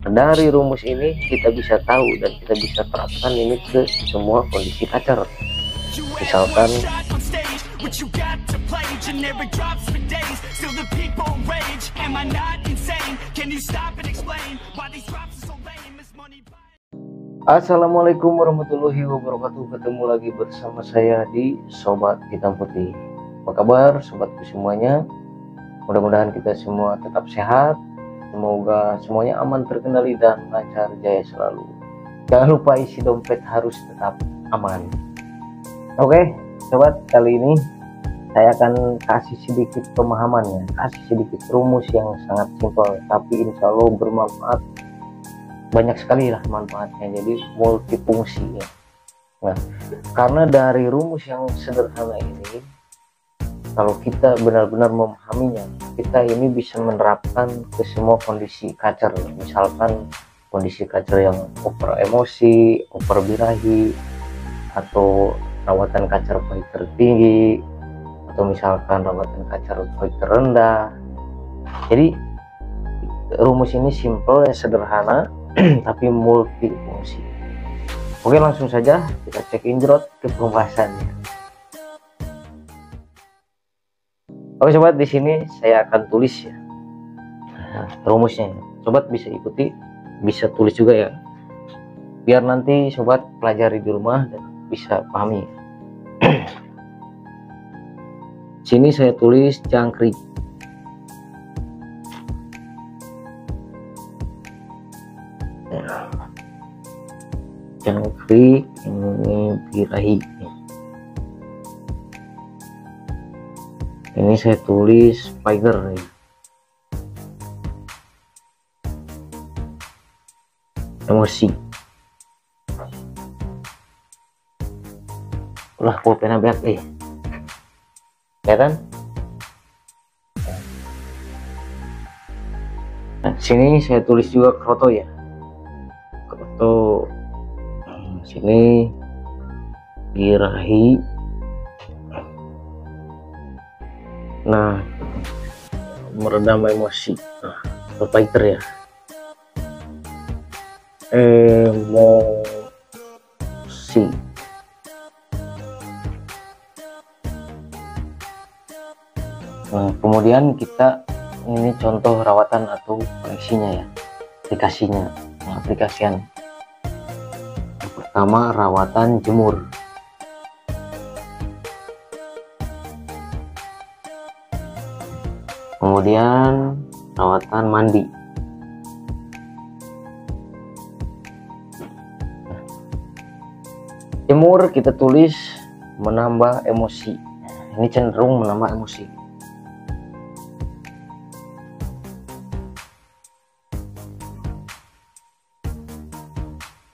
Dari rumus ini kita bisa tahu dan kita bisa terapkan ini ke semua kondisi kacer. Misalkan Assalamualaikum warahmatullahi wabarakatuh. Ketemu lagi bersama saya di Sobat Hitam Putih. Apa kabar sobatku semuanya? Mudah-mudahan kita semua tetap sehat. Semoga semuanya aman, terkendali, dan lancar jaya selalu. Jangan lupa isi dompet harus tetap aman. Oke sobat, kali ini saya akan kasih sedikit pemahamannya, kasih sedikit rumus yang sangat simpel, tapi insya Allah bermanfaat. Banyak sekali lah manfaatnya, jadi multifungsi ya. Nah, karena dari rumus yang sederhana ini, kalau kita benar-benar memahaminya, kita ini bisa menerapkan ke semua kondisi kacer. Misalkan kondisi kacer yang over emosi, over birahi, atau rawatan kacer fighter tinggi, atau misalkan rawatan kacer fighter rendah. Jadi rumus ini simple, sederhana, tapi multifungsi. Oke, langsung saja kita cek injrot ke pembahasannya. Oke sobat, di sini saya akan tulis ya rumusnya. Sobat bisa ikuti, bisa tulis juga ya, biar nanti sobat pelajari di rumah dan bisa pahami. Sini saya tulis jangkrik. Jangkrik ini birahi. Ini saya tulis fighter ya. Emosi. Ulah pulpena beak ya kan. Nah, sini saya tulis juga kroto ya. Kroto. Sini birahi. Nah, meredam emosi. Nah, fighter ya. Emosi. Nah, kemudian kita ini contoh rawatan atau koneksinya ya, aplikasinya. Nah, aplikasian yang pertama rawatan jemur. Kemudian rawatan mandi. Jemur kita tulis menambah emosi. Ini cenderung menambah emosi.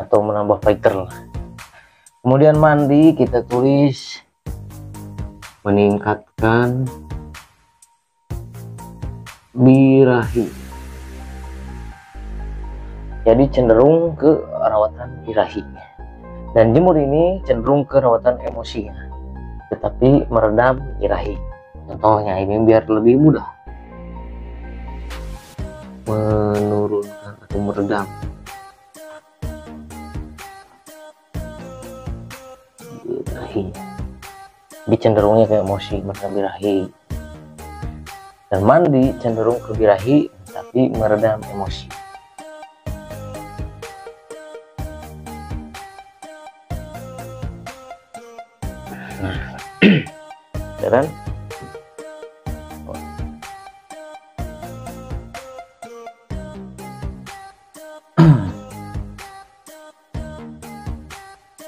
Atau menambah fighter. Kemudian mandi kita tulis meningkatkan birahi. Jadi cenderung ke rawatan birahi. Dan jemur ini cenderung ke rawatan emosi ya, tetapi meredam birahi. Contohnya ini biar lebih mudah, menurunkan atau meredam birahi. Jadi cenderungnya ke emosi, meredam birahi. Dan mandi cenderung ke birahi tapi meredam emosi. Nah, ya kan?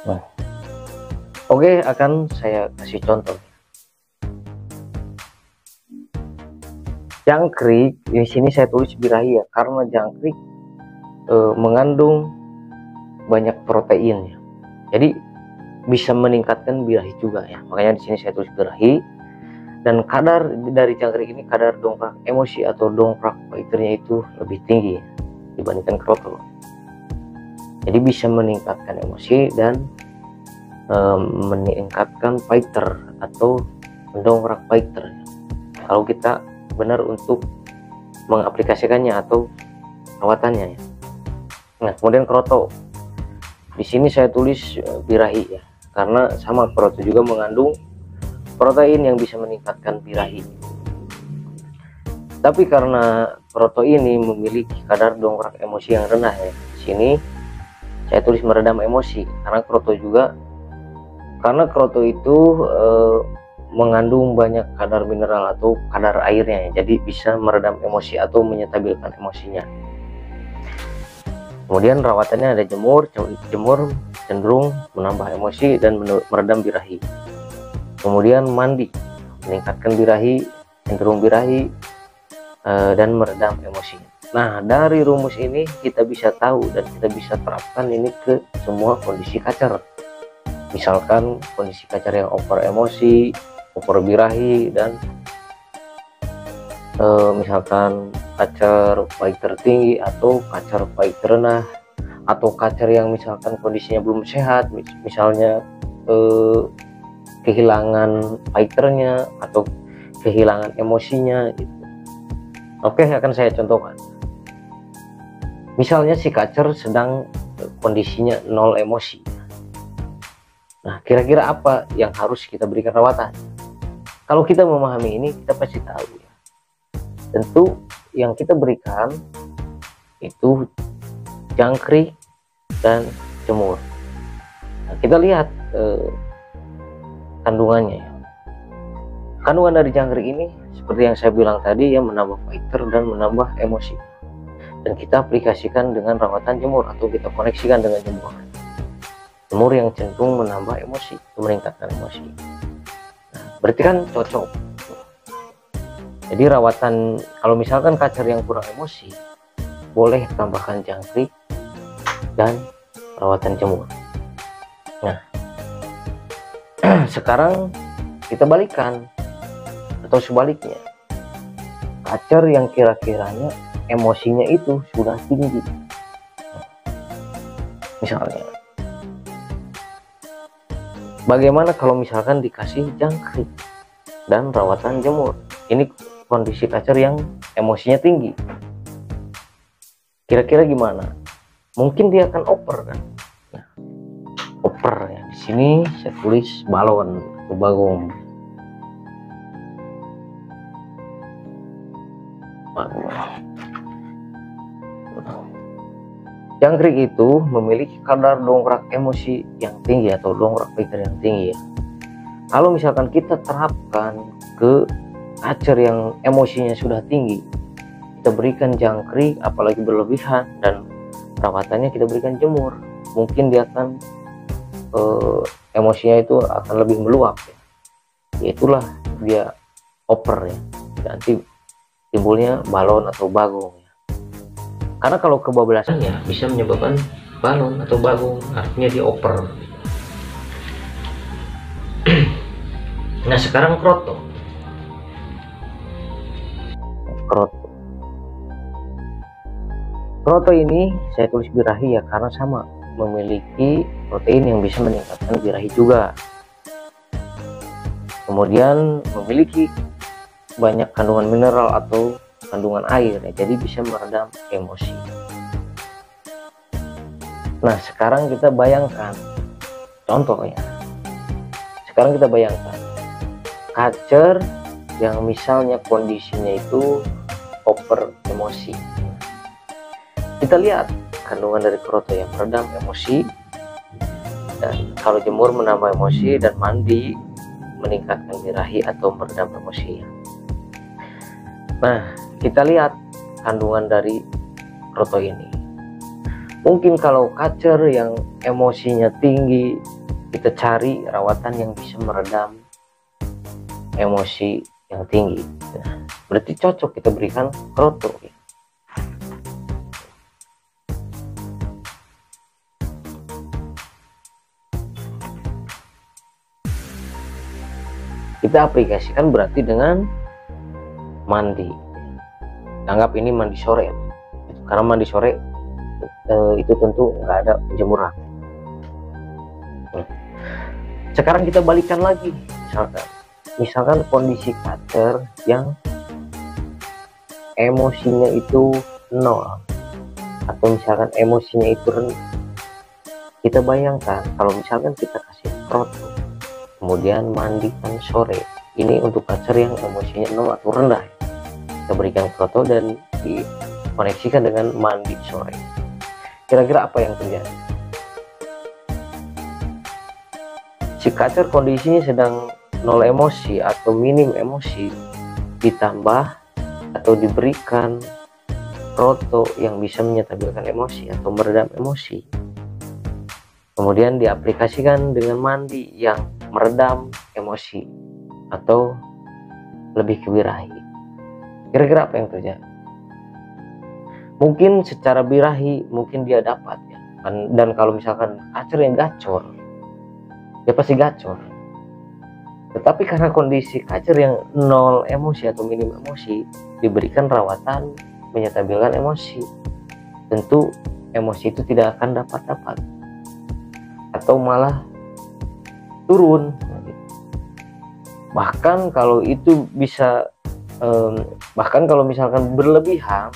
Nah, oke, akan saya kasih contoh. Jangkrik di sini saya tulis birahi ya, karena jangkrik mengandung banyak protein ya. Jadi bisa meningkatkan birahi juga ya. Makanya di sini saya tulis birahi. Dan kadar dari jangkrik ini, kadar dongkrak emosi atau dongkrak fighternya itu lebih tinggi ya, dibandingkan kroto. Jadi bisa meningkatkan emosi dan meningkatkan fighter atau mendongkrak fighter. Kalau kita benar untuk mengaplikasikannya atau rawatannya ya. Nah, kemudian kroto. Di sini saya tulis birahi ya, karena sama kroto juga mengandung protein yang bisa meningkatkan birahi. Tapi karena kroto ini memiliki kadar dongkrak emosi yang rendah ya, di sini saya tulis meredam emosi, karena kroto itu mengandung banyak kadar mineral atau kadar airnya ya, jadi bisa meredam emosi atau menyetabilkan emosinya. Kemudian rawatannya ada jemur cenderung menambah emosi dan meredam birahi. Kemudian mandi meningkatkan birahi, cenderung birahi, dan meredam emosi. Nah, dari rumus ini kita bisa tahu dan kita bisa terapkan ini ke semua kondisi kacer. Misalkan kondisi kacer yang over emosi, over birahi, dan misalkan kacer baik tertinggi atau kacer baik terendah, atau kacer yang misalkan kondisinya belum sehat, misalnya kehilangan fighternya atau kehilangan emosinya gitu. Oke, akan saya contohkan. Misalnya si kacer sedang kondisinya nol emosi. Nah, kira-kira apa yang harus kita berikan rawatan? Kalau kita memahami ini, kita pasti tahu ya. Tentu yang kita berikan itu jangkrik dan jemur. Nah, kita lihat kandungannya ya. Kandungan dari jangkrik ini seperti yang saya bilang tadi ya, menambah fighter dan menambah emosi. Dan kita aplikasikan dengan rawatan jemur atau kita koneksikan dengan jemur. Jemur yang cenderung menambah emosi, meningkatkan emosi. Nah, berarti kan cocok. Jadi rawatan, kalau misalkan kacer yang kurang emosi, boleh tambahkan jangkrik dan rawatan jemur. Nah, sekarang kita balikan atau sebaliknya, kacer yang kira-kiranya emosinya itu sudah tinggi. Misalnya, bagaimana kalau misalkan dikasih jangkrik dan rawatan jemur? Ini kondisi kacer yang emosinya tinggi. Kira-kira gimana? Mungkin dia akan oper kan? Nah, oper ya. Di sini saya tulis balon atau bagong. Jangkrik itu memiliki kadar dongkrak emosi yang tinggi atau dongkrak pikir yang tinggi ya. Kalau misalkan kita terapkan ke kacer yang emosinya sudah tinggi, kita berikan jangkrik apalagi berlebihan, dan rawatannya kita berikan jemur, mungkin dia akan emosinya itu akan lebih meluap ya. Itulah dia oper ya, nanti timbulnya balon atau bagong ya. Karena kalau kebablasan ya bisa menyebabkan balon atau bagong, artinya dia oper. Nah, sekarang kroto. Kroto ini saya tulis birahi ya, karena sama, memiliki protein yang bisa meningkatkan birahi juga. Kemudian memiliki banyak kandungan mineral atau kandungan air ya, jadi bisa meredam emosi. Nah, sekarang kita bayangkan contohnya. Sekarang kita bayangkan kacer yang misalnya kondisinya itu over emosi. Kita lihat kandungan dari kroto yang meredam emosi, dan kalau jemur menambah emosi, dan mandi meningkatkan birahi atau meredam emosi. Nah, kita lihat kandungan dari kroto ini. Mungkin kalau kacer yang emosinya tinggi, kita cari rawatan yang bisa meredam emosi yang tinggi. Nah, berarti cocok kita berikan kroto. Kita aplikasikan berarti dengan mandi. Anggap ini mandi sore, karena mandi sore itu tentu nggak ada penjemuran. Sekarang kita balikan lagi, misalkan kondisi kacer yang emosinya itu 0. atau misalkan emosinya itu rendah, kita bayangkan kalau misalkan kita kasih kroto kemudian mandikan sore, ini untuk kacer yang emosinya nol atau rendah, kita berikan kroto dan dikoneksikan dengan mandi sore, kira-kira apa yang terjadi? Si kacer kondisinya sedang nol emosi atau minim emosi, ditambah atau diberikan kroto yang bisa menyetabilkan emosi atau meredam emosi, kemudian diaplikasikan dengan mandi yang meredam emosi atau lebih ke birahi, kira-kira apa yang terjadi? Mungkin secara birahi mungkin dia dapat ya, dan kalau misalkan kacer yang gacor, dia pasti gacor. Tetapi karena kondisi kacer yang nol emosi atau minim emosi, diberikan rawatan menyetabilkan emosi, tentu emosi itu tidak akan dapat atau malah turun. Bahkan kalau itu bisa bahkan kalau misalkan berlebihan,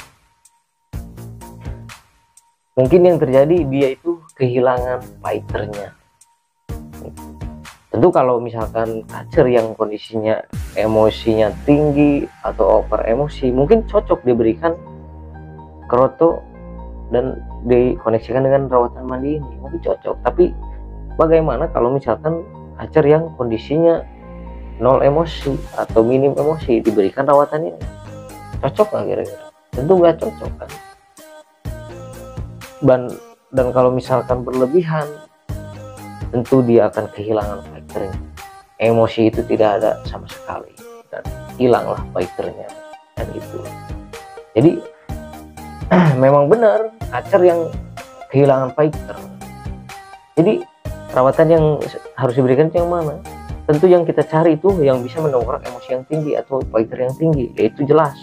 mungkin yang terjadi dia itu kehilangan fighternya. Tentu kalau misalkan kacer yang kondisinya emosinya tinggi atau over emosi, mungkin cocok diberikan kroto dan dikoneksikan dengan rawatan mandi ini, mungkin cocok. Tapi bagaimana kalau misalkan kacer yang kondisinya nol emosi atau minim emosi diberikan rawatan ini, cocok nggak kira-kira? Tentu nggak cocok kan. Dan kalau misalkan berlebihan, tentu dia akan kehilangan fighternya, emosi itu tidak ada sama sekali dan hilanglah fighternya kan gitu. Jadi memang benar kacer yang kehilangan fighter. Jadi rawatan yang harus diberikan itu yang mana? Tentu yang kita cari itu yang bisa mendongkrak emosi yang tinggi atau fighter yang tinggi, yaitu jelas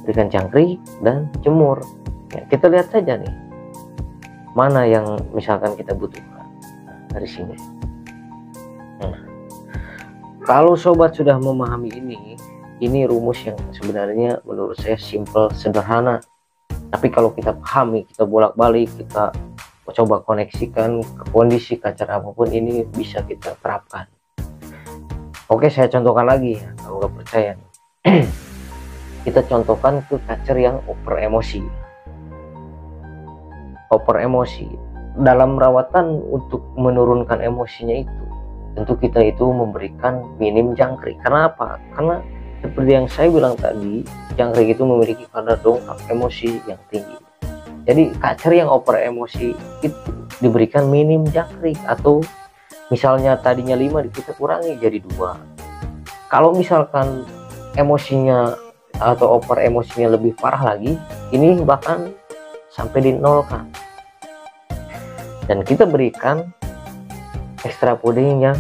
berikan jangkrik dan jemur ya, kita lihat saja nih mana yang misalkan kita butuhkan dari sini. Kalau sobat sudah memahami ini rumus yang sebenarnya menurut saya simple, sederhana. Tapi kalau kita pahami, kita bolak-balik, kita coba koneksikan ke kondisi kacer apapun, ini bisa kita terapkan. Oke, saya contohkan lagi ya, kalau nggak percaya. Kita contohkan ke kacer yang over emosi. Over emosi. Dalam rawatan untuk menurunkan emosinya itu, tentu kita itu memberikan minim jangkrik. Karena apa? Karena seperti yang saya bilang tadi, jangkrik itu memiliki kadar dongkrak emosi yang tinggi. Jadi kacer yang over emosi itu diberikan minim jangkrik, atau misalnya tadinya 5 kita kurangi jadi 2. Kalau misalkan emosinya atau over emosinya lebih parah lagi, ini bahkan sampai dinolkan. Dan kita berikan ekstra puding yang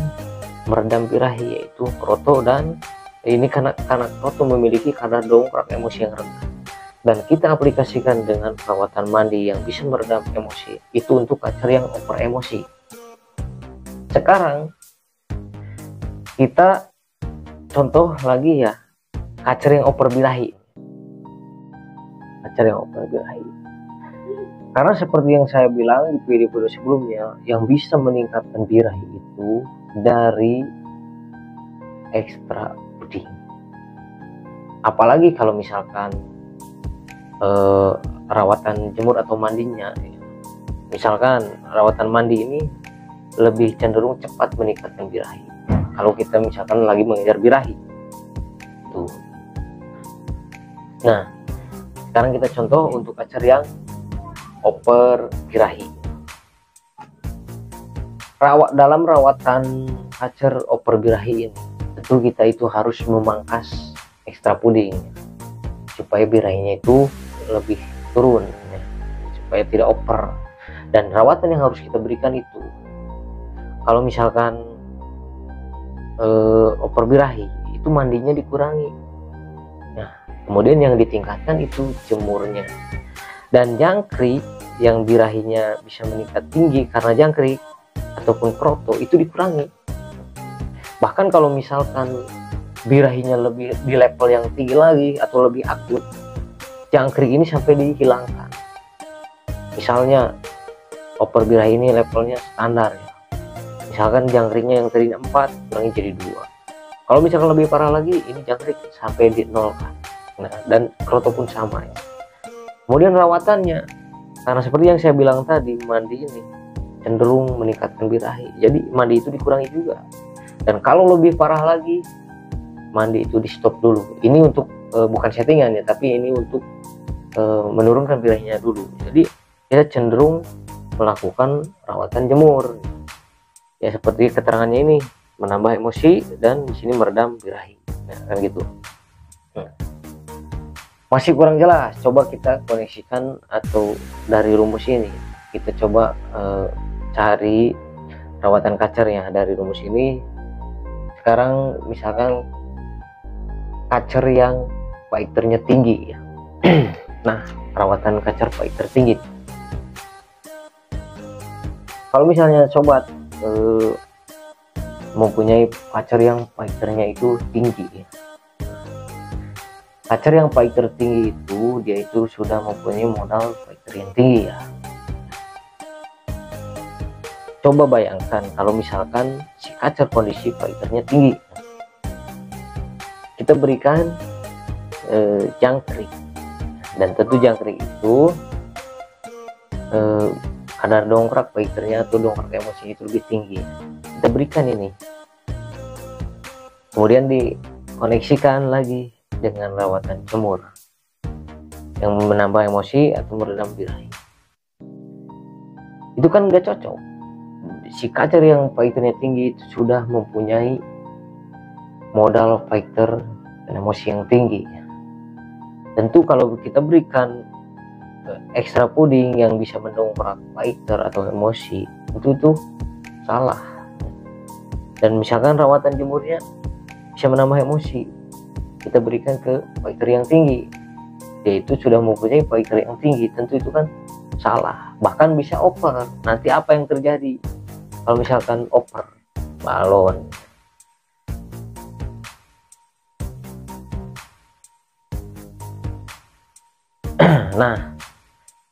meredam birahi, yaitu kroto, dan ini karena kroto memiliki kadar dongkrak emosi yang rendah, dan kita aplikasikan dengan perawatan mandi yang bisa meredam emosi itu untuk kacer yang over emosi. Sekarang kita contoh lagi ya, kacer yang over birahi. Kacer yang over birahi, karena seperti yang saya bilang di video-video sebelumnya, yang bisa meningkatkan birahi itu dari ekstra puding. Apalagi kalau misalkan rawatan jemur atau mandinya, misalkan rawatan mandi ini lebih cenderung cepat meningkatkan birahi. Kalau kita misalkan lagi mengejar birahi tuh. Nah, sekarang kita contoh untuk kacer yang over birahi. Dalam rawatan kacer over birahi ini, tentu kita itu harus memangkas ekstra puding supaya birahinya itu lebih turun ya, supaya tidak over. Dan rawatan yang harus kita berikan itu, kalau misalkan over birahi itu mandinya dikurangi. Nah, kemudian yang ditingkatkan itu jemurnya. Dan jangkrik yang birahinya bisa meningkat tinggi karena jangkrik ataupun kroto itu dikurangi. Bahkan kalau misalkan birahinya lebih di level yang tinggi lagi atau lebih akut, jangkrik ini sampai dihilangkan. Misalnya oper birahi ini levelnya standar ya, misalkan jangkriknya yang tadinya 4 kurangi jadi 2. Kalau misalkan lebih parah lagi, ini jangkrik sampai di 0 kan. Nah, dan kroto pun sama ya. Kemudian rawatannya, karena seperti yang saya bilang tadi, mandi ini cenderung meningkatkan birahi, jadi mandi itu dikurangi juga. Dan kalau lebih parah lagi, mandi itu di stop dulu. Ini untuk bukan settingan ya, tapi ini untuk menurunkan birahinya dulu. Jadi kita cenderung melakukan rawatan jemur ya, seperti keterangannya ini, menambah emosi dan di sini meredam birahi. Nah, kan gitu. Masih kurang jelas, coba kita koneksikan atau dari rumus ini kita coba cari rawatan kacernya dari rumus ini. Sekarang misalkan kacer yang fighternya tinggi ya. Nah, rawatan kacer fighter tinggi, kalau misalnya sobat mempunyai kacer yang fighternya itu tinggi ya. Kacer yang fighter tinggi itu dia itu sudah mempunyai modal fighter yang tinggi ya. Coba bayangkan kalau misalkan si kacer kondisi fighternya tinggi, kita berikan jangkrik, dan tentu jangkrik itu kadar dongkrak fighternya atau dongkrak emosi itu lebih tinggi. Kita berikan ini, kemudian dikoneksikan lagi dengan rawatan jemur yang menambah emosi atau meredam birahi. Itu kan gak cocok. Si kacer yang fighternya tinggi itu sudah mempunyai modal fighter dan emosi yang tinggi. Tentu kalau kita berikan ekstra puding yang bisa mendongkrak fighter atau emosi, itu salah. Dan misalkan rawatan jemurnya bisa menambah emosi, kita berikan ke fighter yang tinggi, dia itu sudah mempunyai fighter yang tinggi, tentu itu kan salah, bahkan bisa over. Nanti apa yang terjadi kalau misalkan over? Balon. Nah,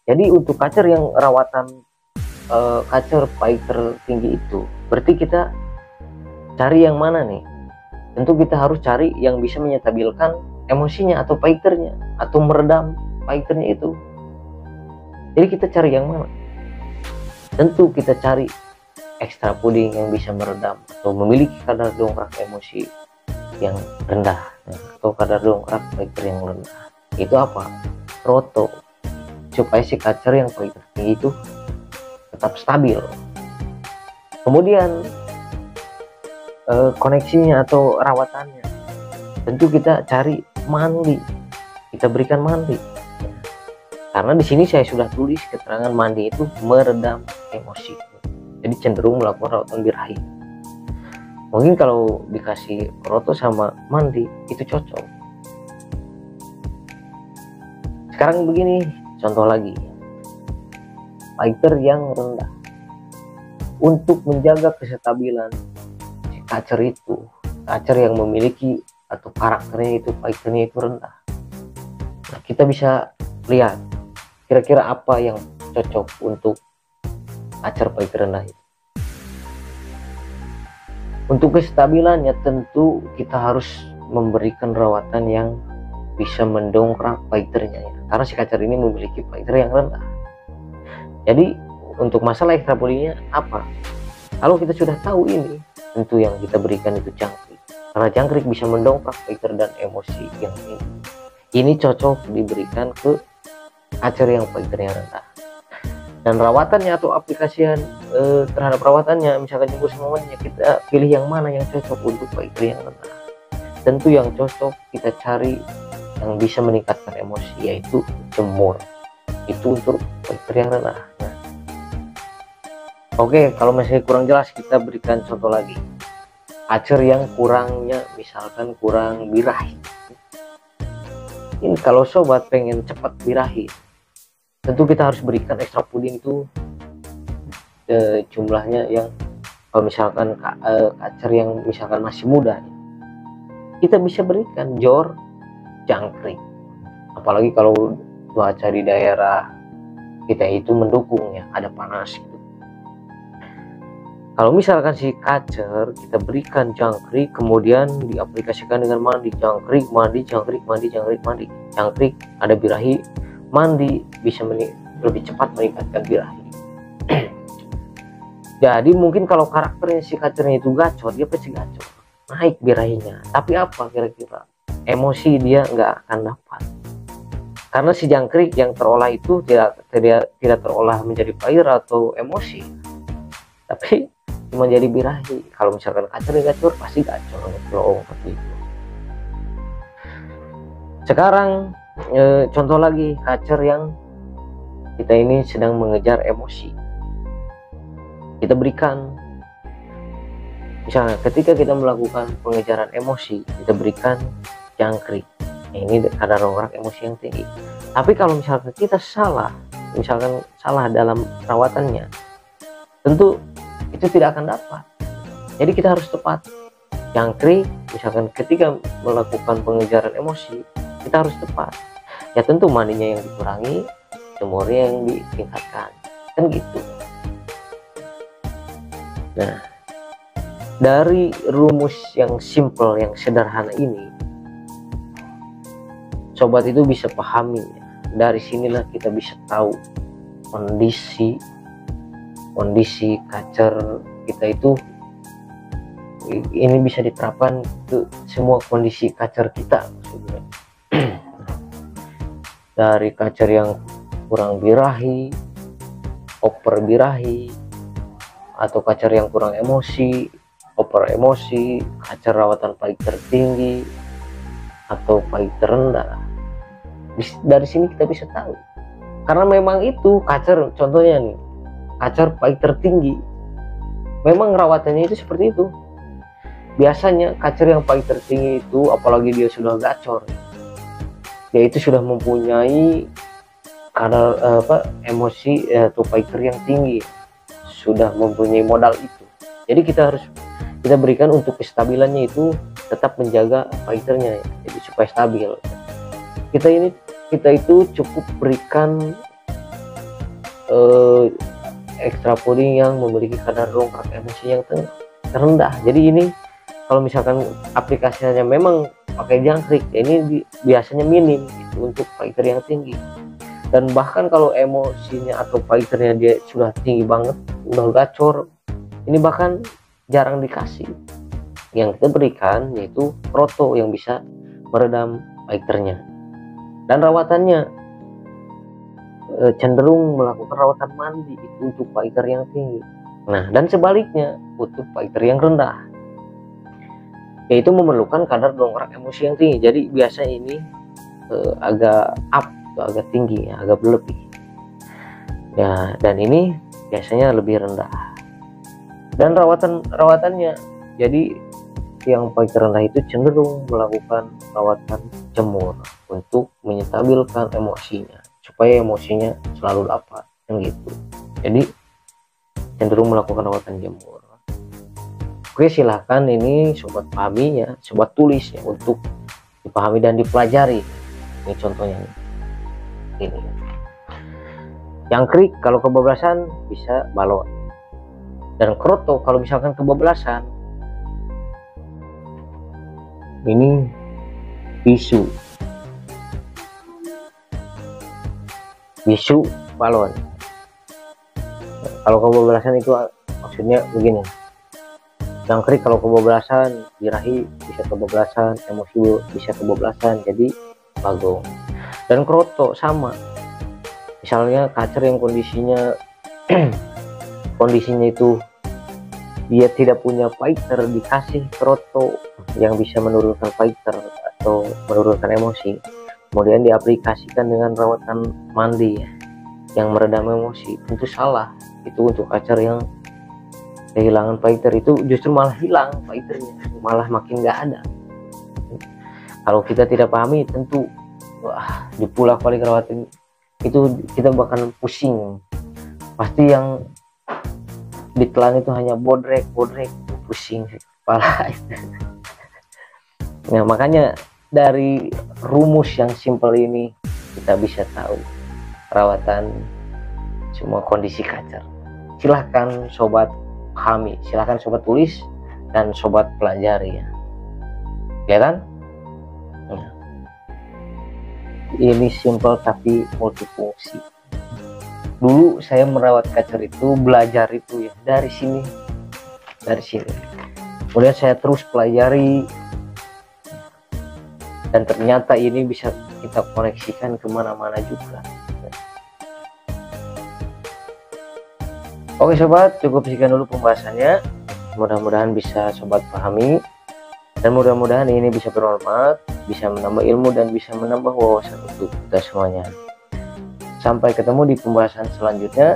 jadi untuk kacer yang rawatan kacer fighter tinggi itu, berarti kita cari yang mana nih? Tentu kita harus cari yang bisa menyetabilkan emosinya atau fighternya, atau meredam fighternya itu. Jadi kita cari yang mana? Tentu kita cari ekstra puding yang bisa meredam atau memiliki kadar dongkrak emosi yang rendah, atau kadar dongkrak fighter yang rendah. Itu apa? Kroto, supaya si kacer yang fighter tinggi itu tetap stabil. Kemudian koneksinya atau rawatannya, tentu kita cari mandi, kita berikan mandi, karena di sini saya sudah tulis keterangan mandi itu meredam emosi, jadi cenderung melakukan rawatan birahi. Mungkin kalau dikasih kroto sama mandi itu cocok. Sekarang begini, contoh lagi, fighter yang rendah. Untuk menjaga kestabilan si kacer itu, kacer yang memiliki atau karakternya itu fighternya itu rendah, nah, kita bisa lihat kira-kira apa yang cocok untuk kacer fighter rendah itu. Untuk kestabilannya tentu kita harus memberikan rawatan yang bisa mendongkrak fighternya ya, karena si kacer ini memiliki fighter yang rendah. Jadi untuk masalah ekstra pudingnya apa? Kalau kita sudah tahu ini, tentu yang kita berikan itu jangkrik, karena jangkrik bisa mendongkrak fighter dan emosi yang tinggi. Ini cocok diberikan ke kacer yang fighternya rendah. Dan rawatannya atau aplikasian terhadap rawatannya, misalkan jemput semuanya, kita pilih yang mana yang cocok untuk fighter yang rendah. Tentu yang cocok kita cari yang bisa meningkatkan emosi, yaitu jemur. Itu untuk fighter yang rendah. Nah, oke, kalau masih kurang jelas kita berikan contoh lagi. Kacer yang kurangnya misalkan kurang birahi. Ini kalau sobat pengen cepat birahi, tentu kita harus berikan ekstra puding itu jumlahnya yang, kalau misalkan kacer yang misalkan masih muda, kita bisa berikan jor jangkrik. Apalagi kalau cuaca di daerah kita itu mendukung ya, ada panas gitu. Kalau misalkan si kacer kita berikan jangkrik, kemudian diaplikasikan dengan mandi, jangkrik, mandi, jangkrik, mandi, jangkrik, mandi, jangkrik, ada birahi, mandi, bisa lebih cepat meningkatkan birahi. Jadi mungkin kalau karakternya si kacernya itu gacor, dia pasti gacor, naik birahinya. Tapi apa kira-kira? Emosi dia nggak akan dapat. Karena si jangkrik yang terolah itu tidak terolah menjadi fire atau emosi, tapi cuma jadi birahi. Kalau misalkan kacer gacor, pasti gacor ngeplong seperti itu. Sekarang contoh lagi kacer yang kita ini sedang mengejar emosi. Kita berikan, misalnya ketika kita melakukan pengejaran emosi, kita berikan jangkrik. Ini kadar dongkrak emosi yang tinggi. Tapi kalau misalkan kita misalkan salah dalam perawatannya, tentu itu tidak akan dapat. Jadi kita harus tepat. Jangkrik, misalkan ketika melakukan pengejaran emosi, kita harus tepat. Ya tentu mandinya yang dikurangi, jemurnya yang ditingkatkan, kan gitu. Nah, dari rumus yang simple, yang sederhana ini, sobat itu bisa pahami. Dari sinilah kita bisa tahu kondisi kacer kita itu. Ini bisa diterapkan ke semua kondisi kacer kita maksudnya. Dari kacer yang kurang birahi, over birahi, atau kacer yang kurang emosi, over emosi, kacer rawatan paling tertinggi atau paling terendah. Dari sini kita bisa tahu, karena memang itu kacer, contohnya nih, kacer paling tertinggi, memang rawatannya itu seperti itu. Biasanya kacer yang paling tertinggi itu, apalagi dia sudah gacor, dia itu sudah mempunyai kadar emosi atau fighter yang tinggi, sudah mempunyai modal itu. Jadi kita berikan untuk kestabilannya itu, tetap menjaga fighternya, jadi supaya stabil. Kita itu cukup berikan extra pudding yang memiliki kadar dongkrak emosi yang terendah. Jadi ini kalau misalkan aplikasinya memang pakai jangkrik, ini biasanya minim gitu, untuk fighter yang tinggi. Dan bahkan kalau emosinya atau fighternya dia sudah tinggi banget, udah gacor, ini bahkan jarang dikasih. Yang kita berikan yaitu proto yang bisa meredam fighternya. Dan rawatannya cenderung melakukan rawatan mandi itu untuk fighter yang tinggi. Nah, dan sebaliknya untuk fighter yang rendah, yaitu memerlukan kadar dongkrak emosi yang tinggi. Jadi biasa ini agak up, agak tinggi, agak berlebih. Ya, dan ini biasanya lebih rendah. Dan rawatannya, jadi yang fighter rendah itu cenderung melakukan rawatan jemur untuk menstabilkan emosinya, supaya emosinya selalu dapat, kan gitu. Jadi cenderung melakukan rawatan jemur. Oke, silahkan ini sobat pahami ya, sobat tulis ya, untuk dipahami dan dipelajari. Ini contohnya nih. Ini jangkrik kalau kebablasan bisa balon, dan kroto kalau misalkan kebablasan ini bisu balon. Kalau kebablasan itu maksudnya begini, jangkrik kalau kebablasan, birahi bisa kebablasan, emosi bisa kebablasan, jadi bagong. Dan kroto sama, misalnya kacer yang kondisinya itu dia tidak punya fighter, dikasih kroto yang bisa menurunkan fighter atau menurunkan emosi, kemudian diaplikasikan dengan rawatan mandi yang meredam emosi, tentu salah. Itu untuk kacer yang kehilangan fighter, itu justru malah hilang fighternya, malah makin nggak ada. Kalau kita tidak pahami, tentu di pula balik rawatan itu kita bakal pusing. Pasti yang ditelan itu hanya bodrek, pusing kepala. Nah, makanya dari rumus yang simpel ini kita bisa tahu rawatan semua kondisi kacer. Silahkan sobat pahami, silahkan sobat tulis dan sobat pelajari ya. Kelihatan? Nah. Ini simple tapi multifungsi. Dulu saya merawat kacer itu, belajar itu ya dari sini. Kemudian saya terus pelajari dan ternyata ini bisa kita koneksikan kemana-mana juga. Oke sobat, cukup sekian dulu pembahasannya. Mudah-mudahan bisa sobat pahami dan mudah-mudahan ini bisa bermanfaat, bisa menambah ilmu dan bisa menambah wawasan untuk kita semuanya. Sampai ketemu di pembahasan selanjutnya.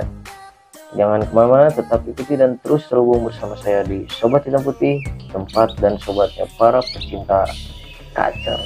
Jangan kemana-mana, tetap ikuti dan terus terhubung bersama saya di Sobat Hitam Putih, tempat dan sobatnya para pecinta kacer.